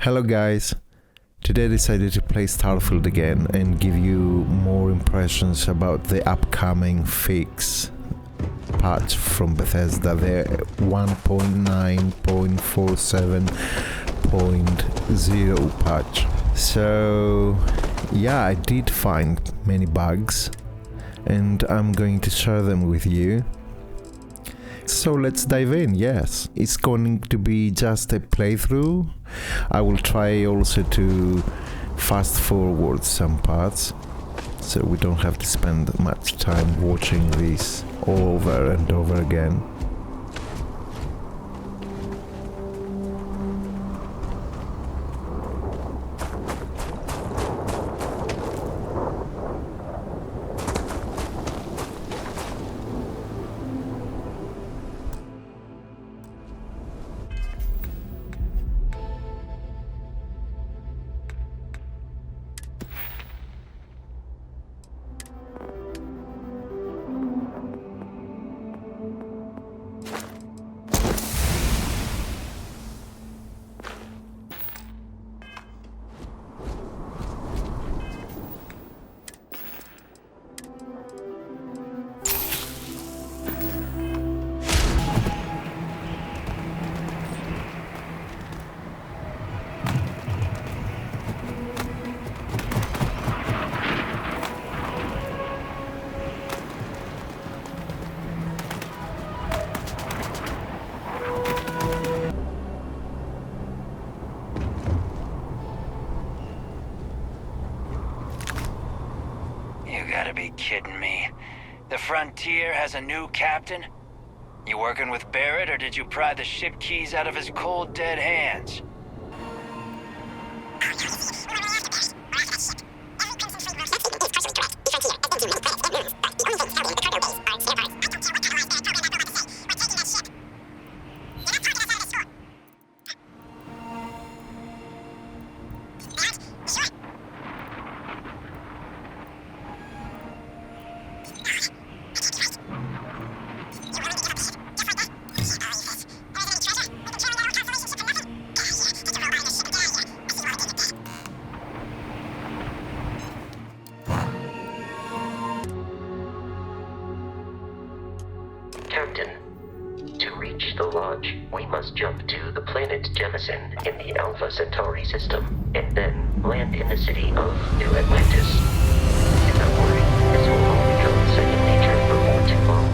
Hello guys, today I decided to play Starfield again and give you more impressions about the upcoming fix patch from Bethesda, the 1.9.47.0 patch. So yeah, I did find many bugs and I'm going to share them with you. So let's dive in. Yes, it's going to be just a playthrough. I will try also to fast forward some parts so we don't have to spend much time watching this over and over again. You gotta be kidding me. The Frontier has a new captain? You working with Barrett, or did you pry the ship keys out of his cold, dead hands? Captain, to reach the lodge, we must jump to the planet Jemison in the Alpha Centauri system, and then land in the city of New Atlantis. Do not worry, this will all become second nature before too long.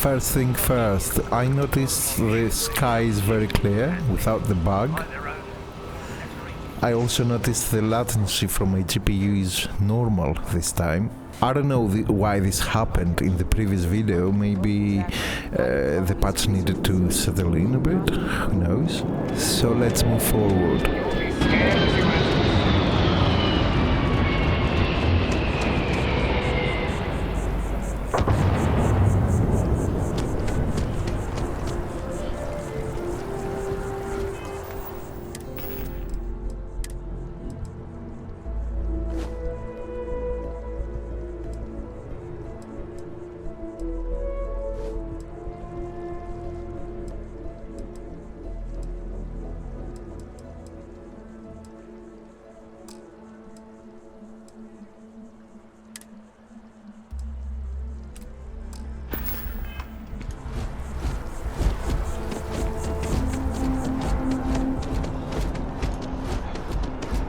First thing first, I noticed the sky is very clear without the bug. I also noticed the latency from my GPU is normal this time. I don't know why this happened in the previous video. Maybe the patch needed to settle in a bit, who knows? So let's move forward.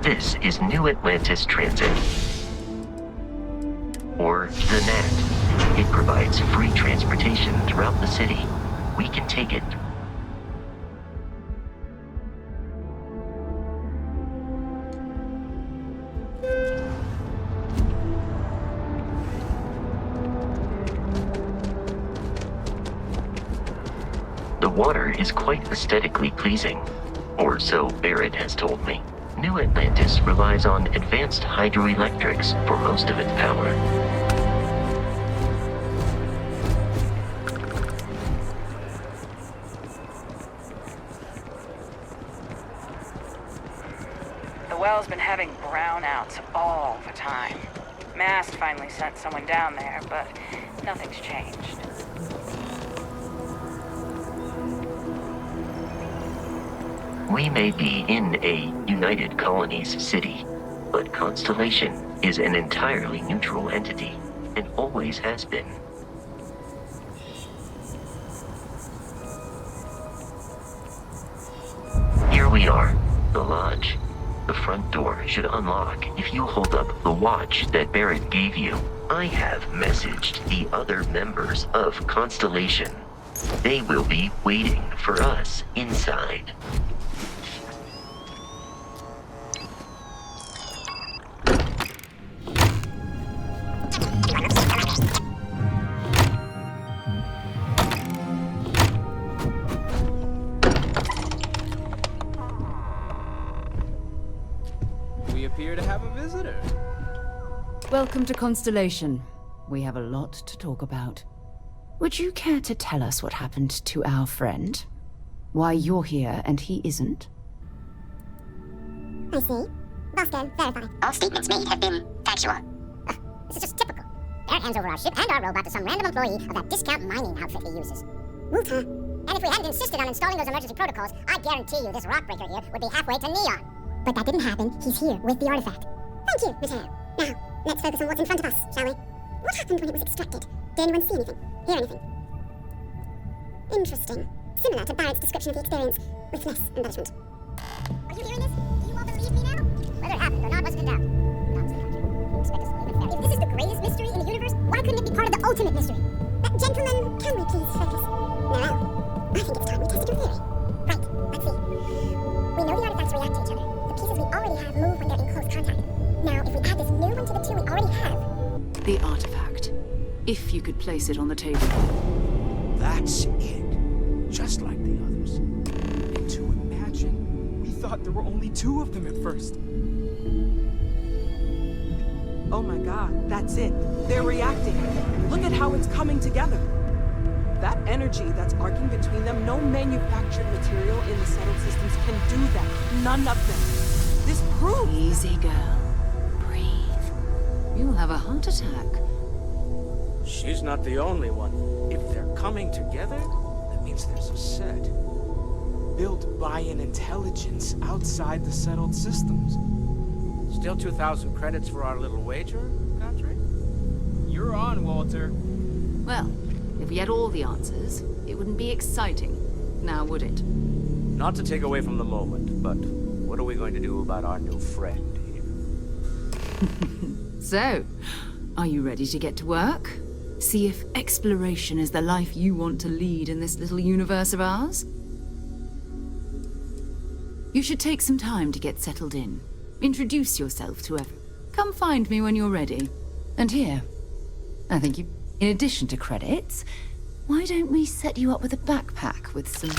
This is New Atlantis Transit, or the NAT. It provides free transportation throughout the city. We can take it. The water is quite aesthetically pleasing, or so Barrett has told me. New Atlantis relies on advanced hydroelectrics for most of its power. The well's been having brownouts all the time. Mast finally sent someone down there, but nothing's changed. We may be in a United Colonies city, but Constellation is an entirely neutral entity, and always has been. Here we are, the lodge. The front door should unlock if you hold up the watch that Barrett gave you. I have messaged the other members of Constellation. They will be waiting for us inside. Welcome to Constellation. We have a lot to talk about. Would you care to tell us what happened to our friend? Why you're here and he isn't? I see. Bosco, verified. All statements made have been factual. This is just typical. Barrett hands over our ship and our robot to some random employee of that discount mining outfit he uses. Wuta. And if we hadn't insisted on installing those emergency protocols, I guarantee you this rock breaker here would be halfway to Neon. But that didn't happen. He's here with the artifact. Thank you, Mateo. Now, let's focus on what's in front of us, shall we? What happened when it was extracted? Did anyone see anything? Hear anything? Interesting. Similar to Barrett's description of the experience, with less embellishment. Are you hearing this? Do you all believe me now? Whether it happened or not wasn't in doubt. If this is the greatest mystery in the universe, why couldn't it be part of the ultimate mystery? Gentlemen, can we please focus? No. I think it's time we tested your theory. Right, let's see. We know the artifacts react to each other. The pieces we already have move when they're in close contact. Now, if we add this new one to the two we already have... The artifact. If you could place it on the table. That's it. Just like the others. And to imagine, we thought there were only two of them at first. Oh my god, that's it. They're reacting. Look at how it's coming together. That energy that's arcing between them, no manufactured material in the settled systems can do that. None of them. This proves... Easy, girl. Breathe. You'll have a heart attack. She's not the only one. If they're coming together, that means there's a set. Built by an intelligence outside the settled systems. Still 2,000 credits for our little wager, Country? You're on, Walter. Well, if we had all the answers, it wouldn't be exciting, now would it? Not to take away from the moment, but what are we going to do about our new friend here? So, are you ready to get to work? See if exploration is the life you want to lead in this little universe of ours? You should take some time to get settled in. Introduce yourself to everyone. Come find me when you're ready. And here, I think you... In addition to credits, why don't we set you up with a backpack with some...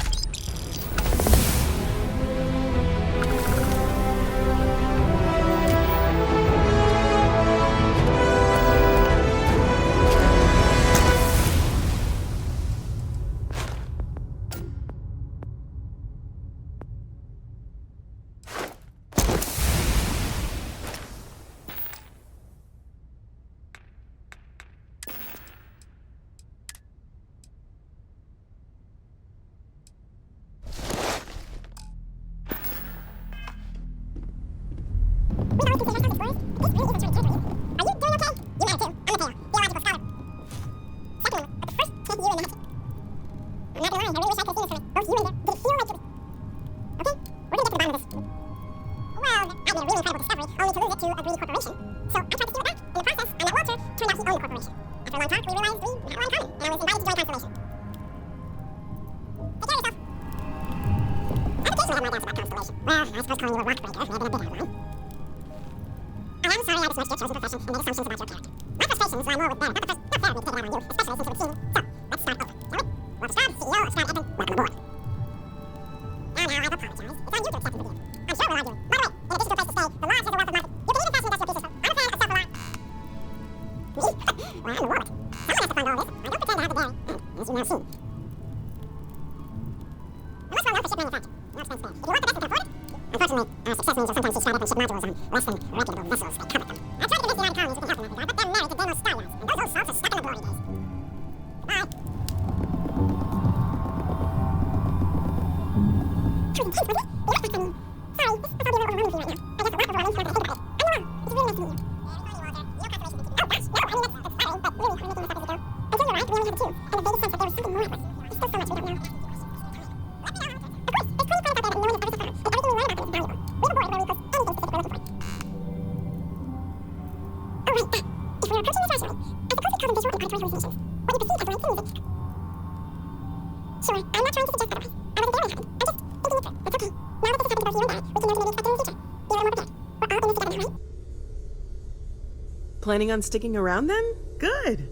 Planning on sticking around then? Good.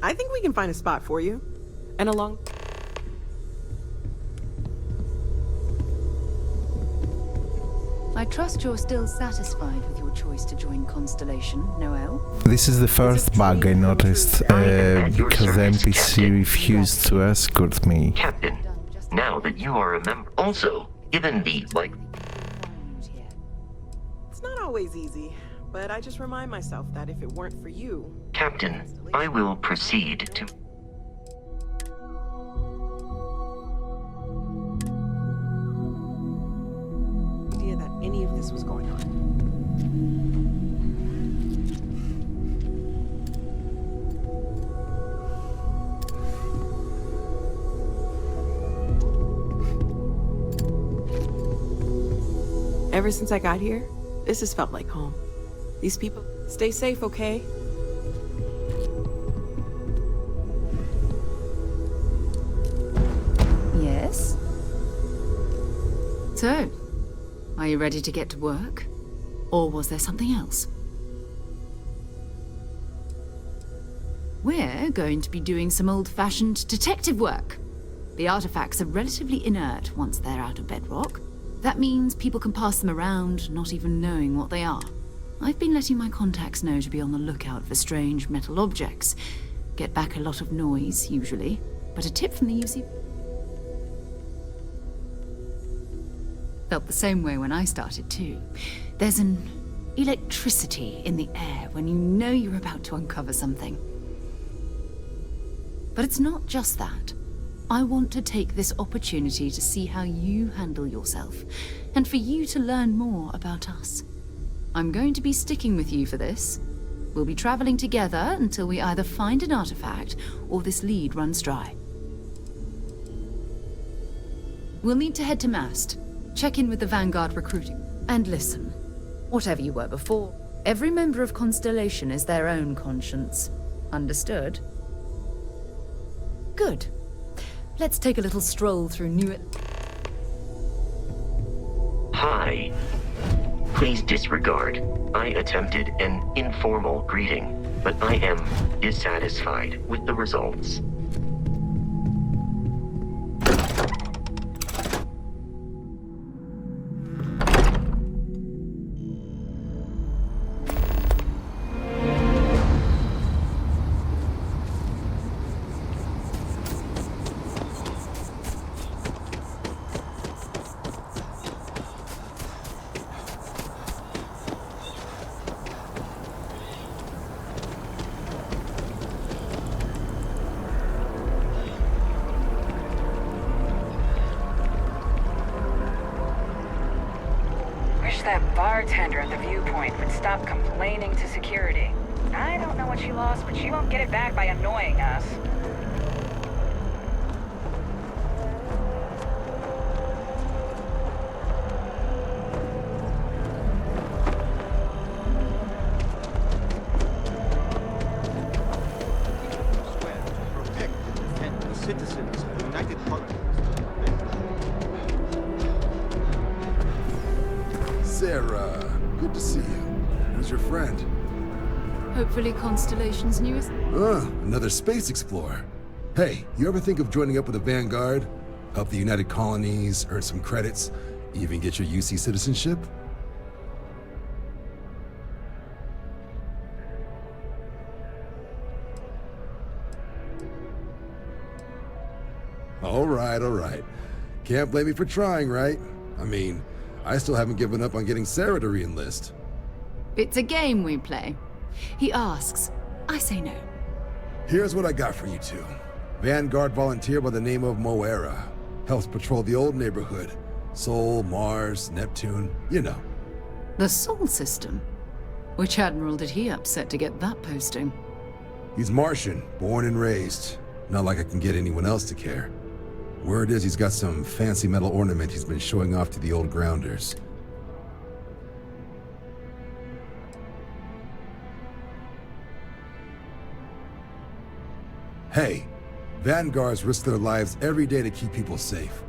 I think we can find a spot for you. And along... I trust you're still satisfied with your choice to join Constellation, Noel? This is the first bug I noticed, because the NPC refused to escort me. Captain, now that you are a member... Also, given the, It's not always easy, but I just remind myself that if it weren't for you... Captain, I will proceed to... idea that any of this was going on. Ever since I got here, this has felt like home. These people, stay safe, okay? Yes? So, are you ready to get to work? Or was there something else? We're going to be doing some old-fashioned detective work. The artifacts are relatively inert once they're out of bedrock. That means people can pass them around, not even knowing what they are. I've been letting my contacts know to be on the lookout for strange metal objects. Get back a lot of noise, usually. But a tip from the UC... Felt the same way when I started, too. There's an electricity in the air when you know you're about to uncover something. But it's not just that. I want to take this opportunity to see how you handle yourself, and for you to learn more about us. I'm going to be sticking with you for this. We'll be traveling together until we either find an artifact or this lead runs dry. We'll need to head to Mast, check in with the Vanguard recruiting. And listen, whatever you were before, every member of Constellation is their own conscience. Understood? Good. Let's take a little stroll through New... Hi. Please disregard. I attempted an informal greeting, but I am dissatisfied with the results. That bartender at the viewpoint would stop complaining to security. I don't know what she lost, but she won't get it back by annoying us. Protect and defend the citizens of the United Colonies. Sarah, good to see you. Who's your friend? Hopefully Constellation's newest... Another space explorer. Hey, you ever think of joining up with the Vanguard? Help the United Colonies, earn some credits, even get your UC citizenship? All right. Can't blame me for trying, right? I mean, I still haven't given up on getting Sarah to re-enlist. It's a game we play. He asks, I say no. Here's what I got for you two. Vanguard volunteer by the name of Moira. Helps patrol the old neighborhood. Sol, Mars, Neptune, you know. The Sol system? Which admiral did he upset to get that posting? He's Martian, born and raised. Not like I can get anyone else to care. Word is he's got some fancy metal ornament he's been showing off to the old grounders. Hey, Vanguards risk their lives every day to keep people safe.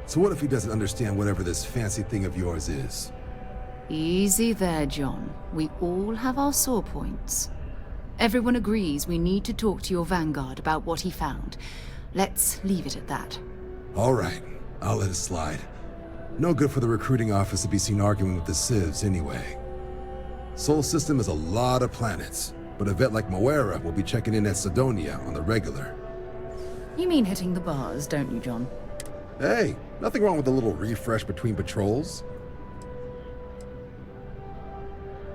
So what if he doesn't understand whatever this fancy thing of yours is? Easy there, John. We all have our sore points. Everyone agrees we need to talk to your Vanguard about what he found. Let's leave it at that. All right, I'll let it slide. No good for the recruiting office to be seen arguing with the civs anyway. Sol system is a lot of planets, but a vet like Moira will be checking in at Cydonia on the regular. You mean hitting the bars, don't you, John? Hey, nothing wrong with a little refresh between patrols.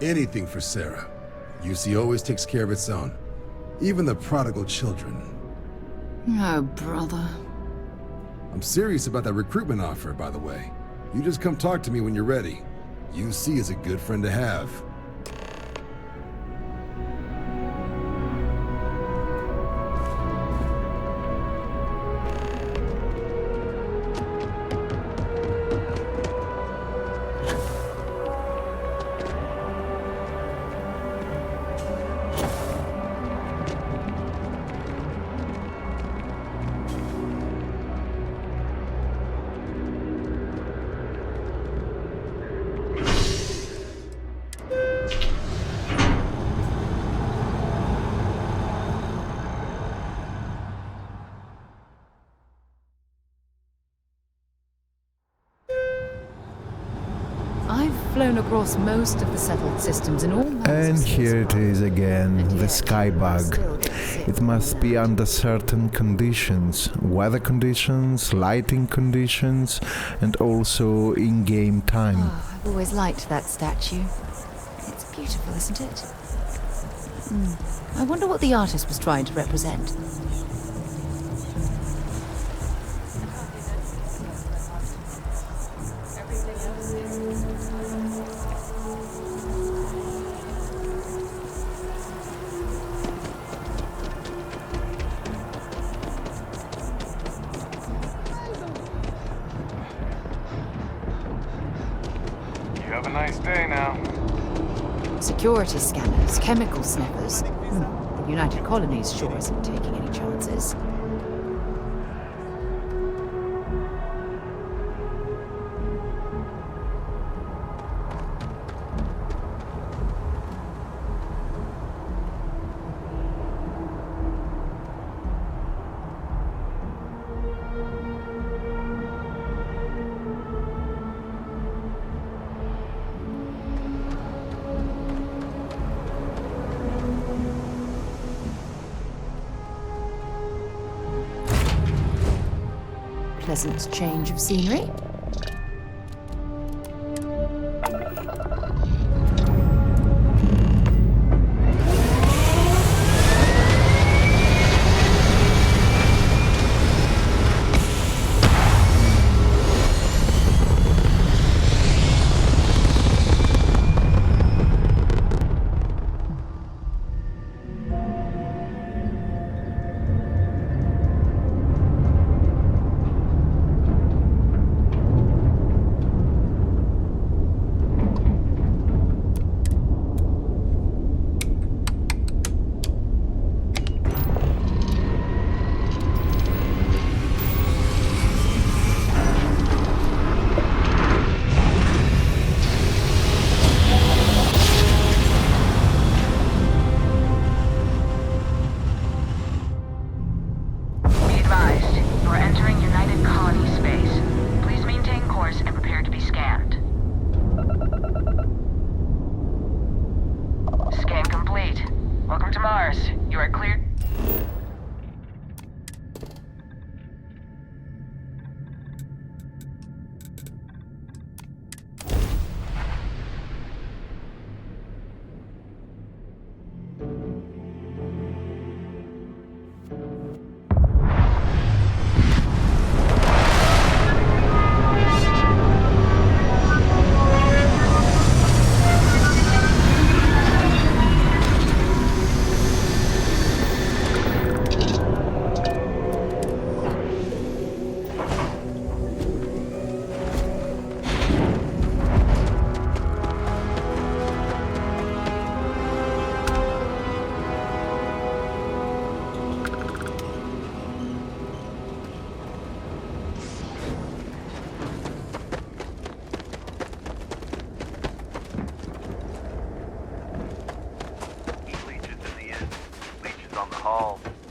Anything for Sarah. UC always takes care of its own. Even the prodigal children. Oh, brother. I'm serious about that recruitment offer, by the way. You just come talk to me when you're ready. UC is a good friend to have. Flown across most of the settled systems in all And here it is again, the skybug. It must be under certain conditions, weather conditions, lighting conditions, and also in-game time. Oh, I've always liked that statue. It's beautiful, isn't it? I wonder what the artist was trying to represent. Have a nice day now. Security scanners, chemical sniffers. The United Colonies sure isn't taking any chances. pleasant change of scenery.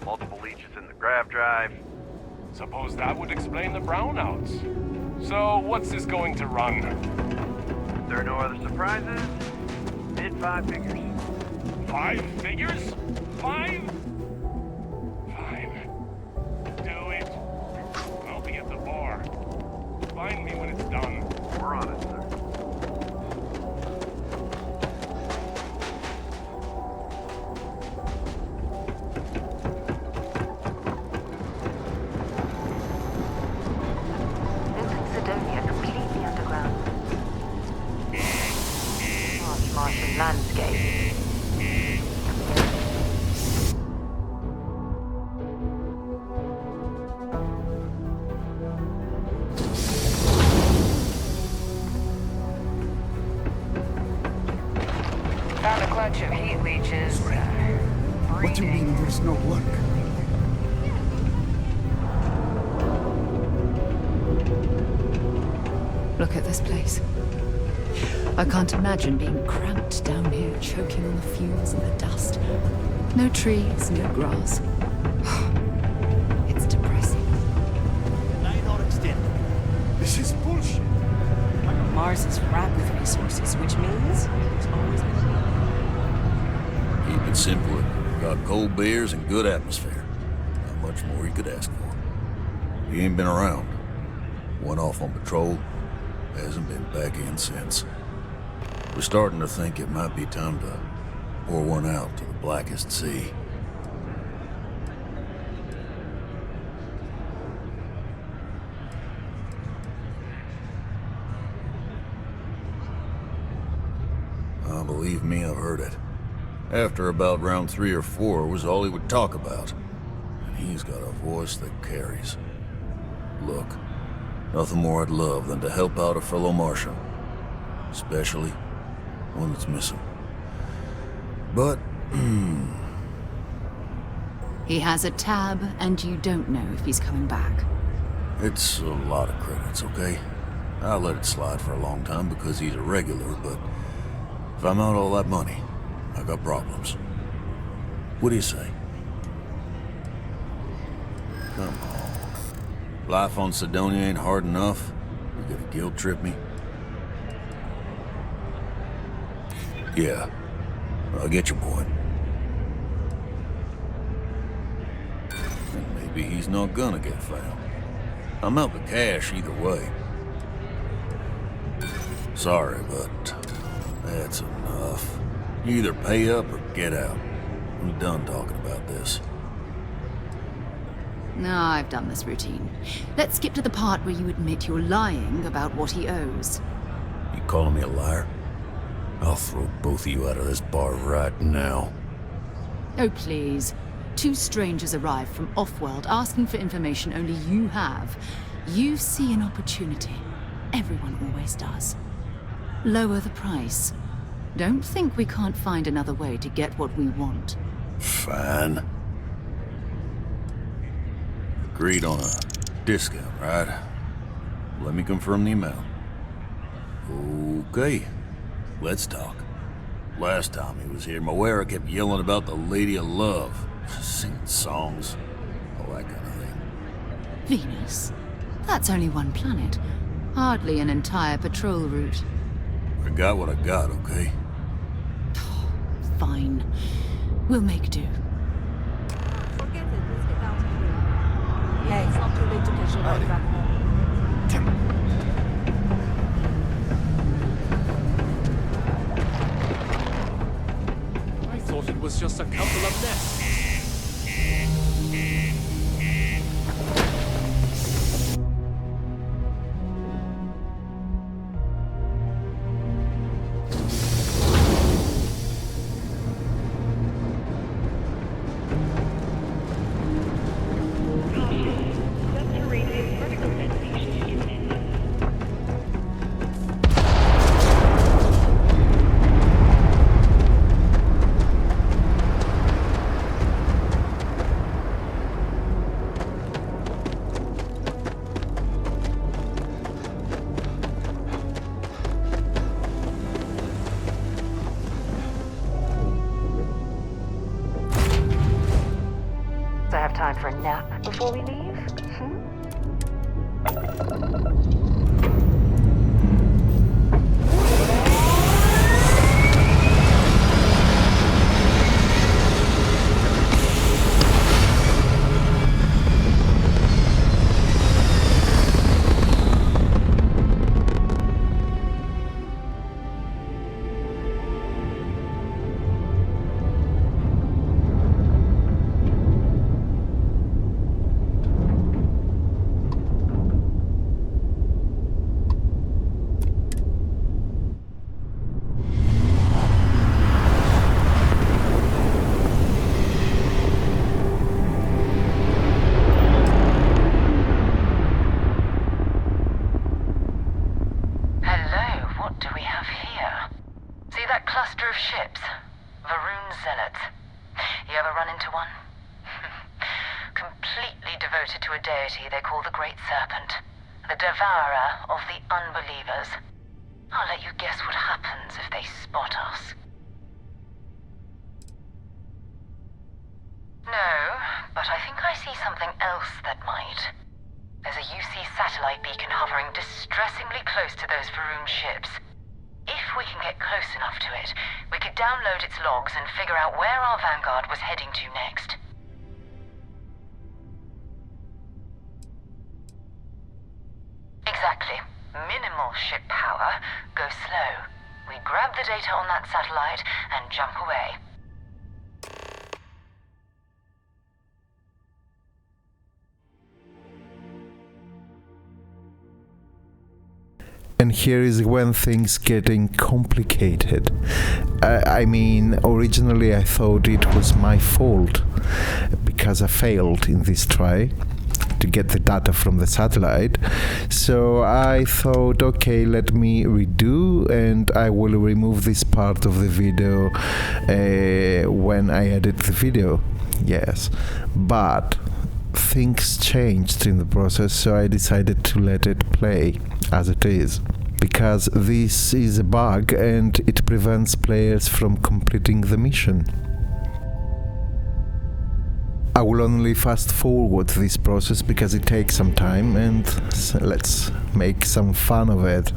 Multiple leeches in the grav drive. Suppose that would explain the brownouts. So, what's this going to run? There are no other surprises? Mid 5 figures. 5 figures? 5? Fine. Do it. I'll be at the bar. Find me when it's done. We're on it, sir. Cydonia completely underground. Harsh Martian landscape. Found a clutch of heat leeches. What do you mean there's no work? Look at this place. I can't imagine being cramped down here, choking on the fumes and the dust. No trees, no grass. It's depressing. Line or extend. This is bullshit. Mars is wrapped with resources, which means there's always been Keep it simple. Got cold beers and good atmosphere. Not much more you could ask for. He ain't been around. Went off on patrol. Hasn't been back in since. We're starting to think it might be time to pour one out to the blackest sea. Believe me, I've heard it. After about round 3 or 4 was all he would talk about. And he's got a voice that carries. Look, nothing more I'd love than to help out a fellow Martian. Especially one that's missing. But, He has a tab, and you don't know if he's coming back. it's a lot of credits, okay? I'll let it slide for a long time because he's a regular, but if I'm out all that money, I got problems. What do you say? Come on. Life on Cydonia ain't hard enough. You gonna guilt trip me? Yeah, I get your point. And maybe he's not gonna get found. I'm out the cash either way. Sorry, but that's enough. You either pay up or get out. I'm done talking about this. No, I've done this routine. Let's skip to the part where you admit you're lying about what he owes. You calling me a liar? I'll throw both of you out of this bar right now. Oh, please. 2 strangers arrive from off-world asking for information only you have. You see an opportunity. Everyone always does. Lower the price. Don't think we can't find another way to get what we want. Fine. Agreed on a discount, right? Let me confirm the amount. Okay, let's talk. Last time he was here, Moira kept yelling about the Lady of Love, singing songs, all that kind of thing. Venus? That's only one planet. Hardly an entire patrol route. I got what I got, okay? Fine. We'll make do. Forget it. Let's get out of here. Yeah, it's not too late to catch a ride back home. I thought it was just a couple of nests. Time for a nap before we leave? They call the Great Serpent, the devourer of the unbelievers. I'll let you guess what happens if they spot us. No, but I think I see something else that might. There's a UC satellite beacon hovering distressingly close to those Faroum ships. If we can get close enough to it, we could download its logs and figure out where our Vanguard was heading to next. Exactly. Minimal ship power, go slow. We grab the data on that satellite and jump away. And here is when things getting complicated. I mean, originally I thought it was my fault because I failed in this try to get the data from the satellite. So I thought, okay, let me redo and I will remove this part of the video when I edit the video. Yes, but things changed in the process, so I decided to let it play as it is, because this is a bug and it prevents players from completing the mission. I will only fast forward this process because it takes some time, and let's make some fun of it.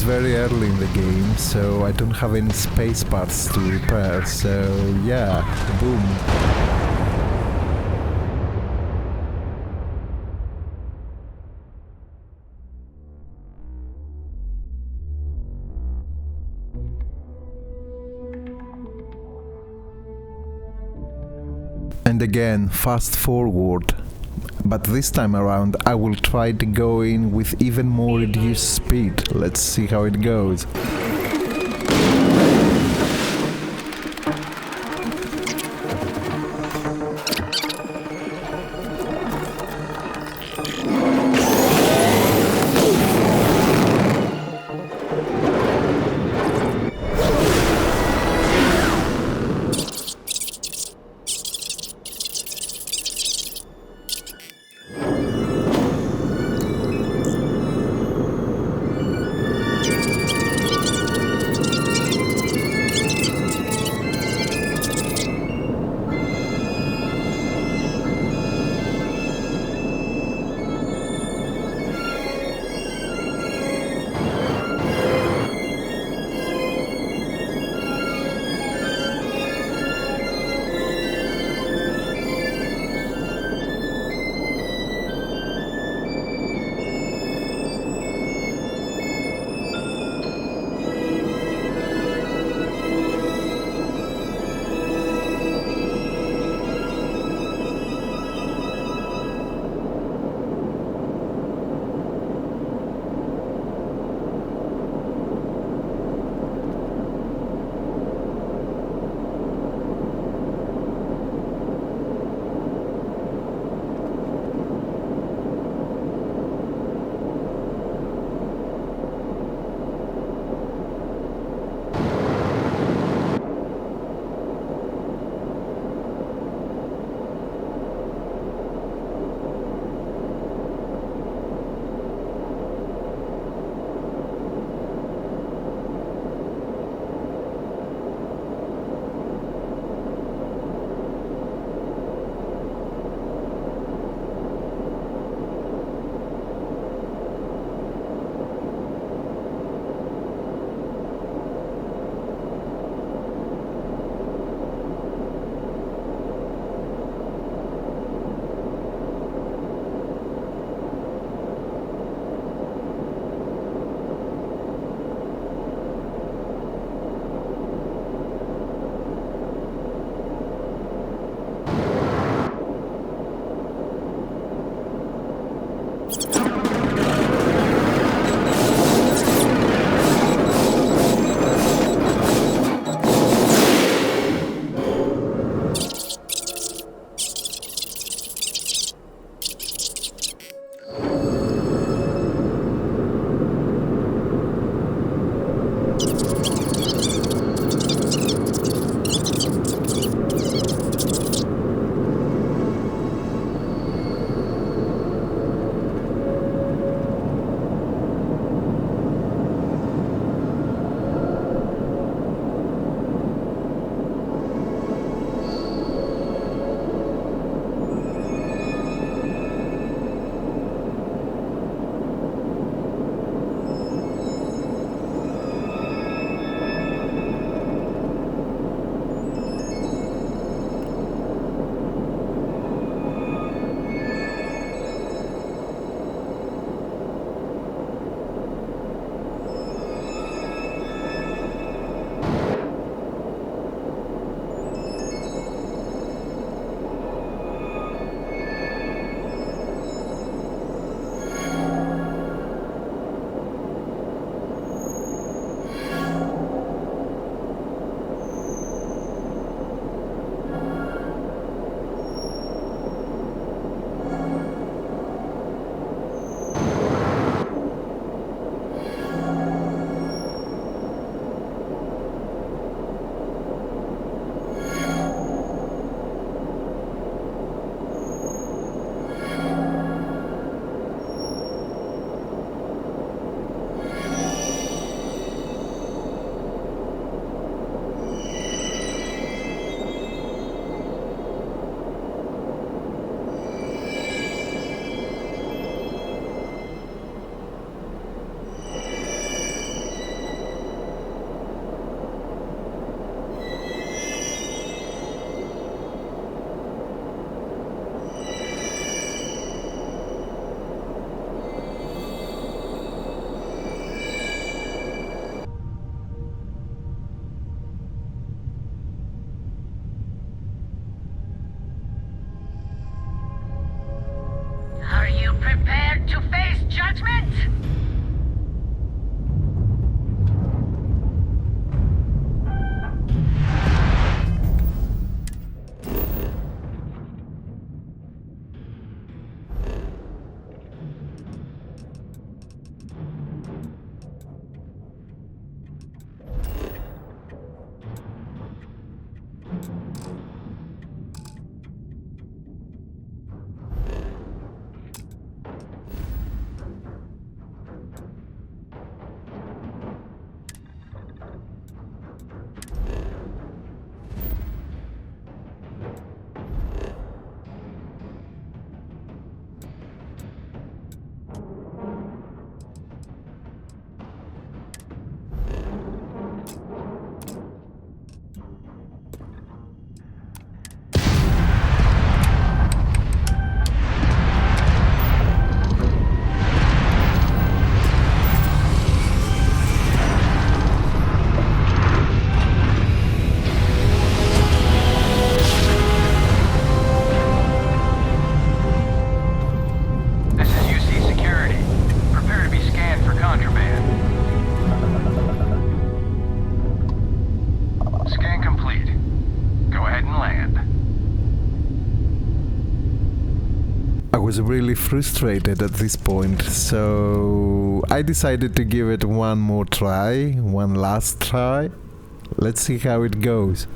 very early in the game, so I don't have any space parts to repair, so yeah, boom. And again, fast forward. But this time around I will try to go in with even more reduced speed. Let's see how it goes. Are you prepared to face judgment? I was really frustrated at this point, so I decided to give it one more try, one last try. Let's see how it goes.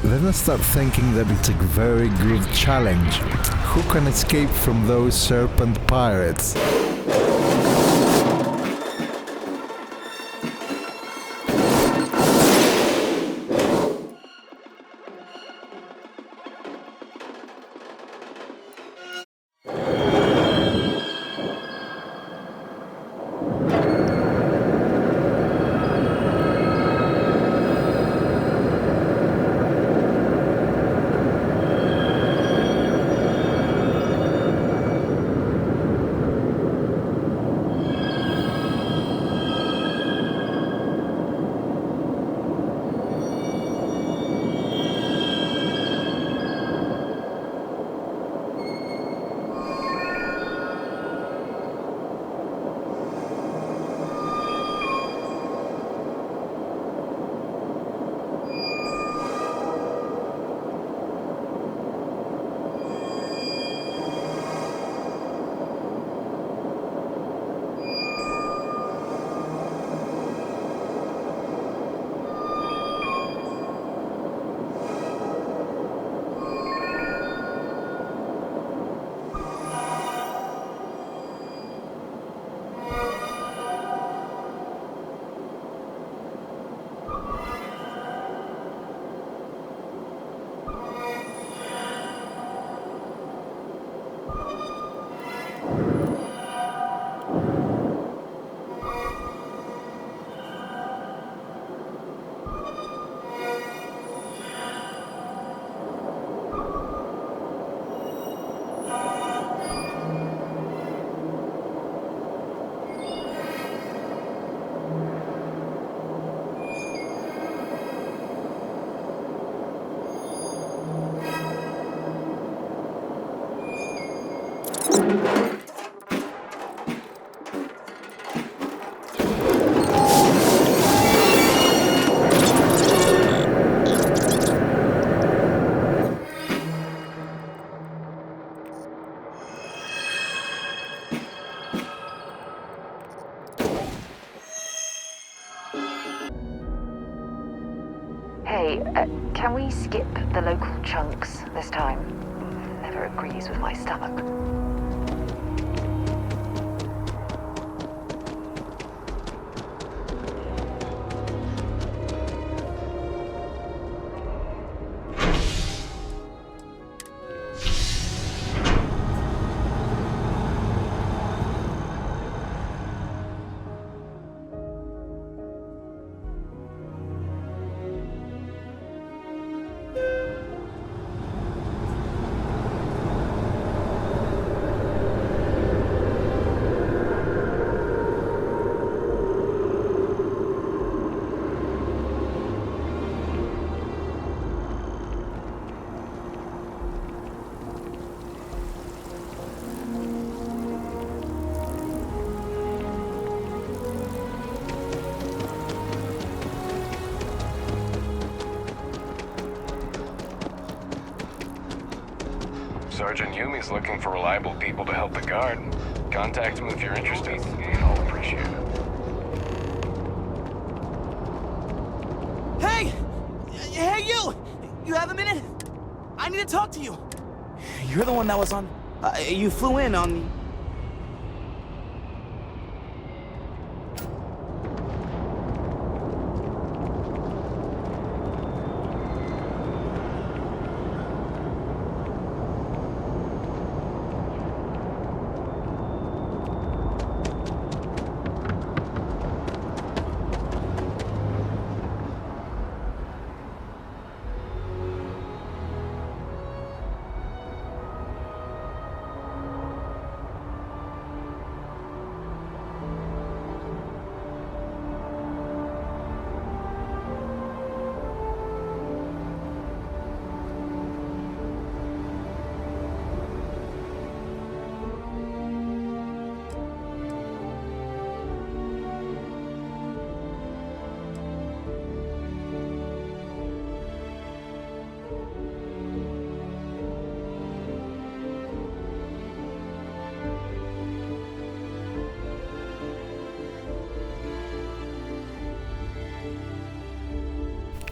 Then I start thinking that it's a very good challenge. Who can escape from those serpent pirates? Hey, can we skip the local chunks this time? Never agrees with my stomach. Sergeant Yumi's looking for reliable people to help the guard. Contact him if you're interested. I'll appreciate it. Hey! Hey, you! You have a minute? I need to talk to you. You're the one that was on... you flew in on the...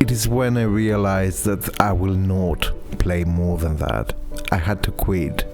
It is when I realized that I will not play more than that. I had to quit.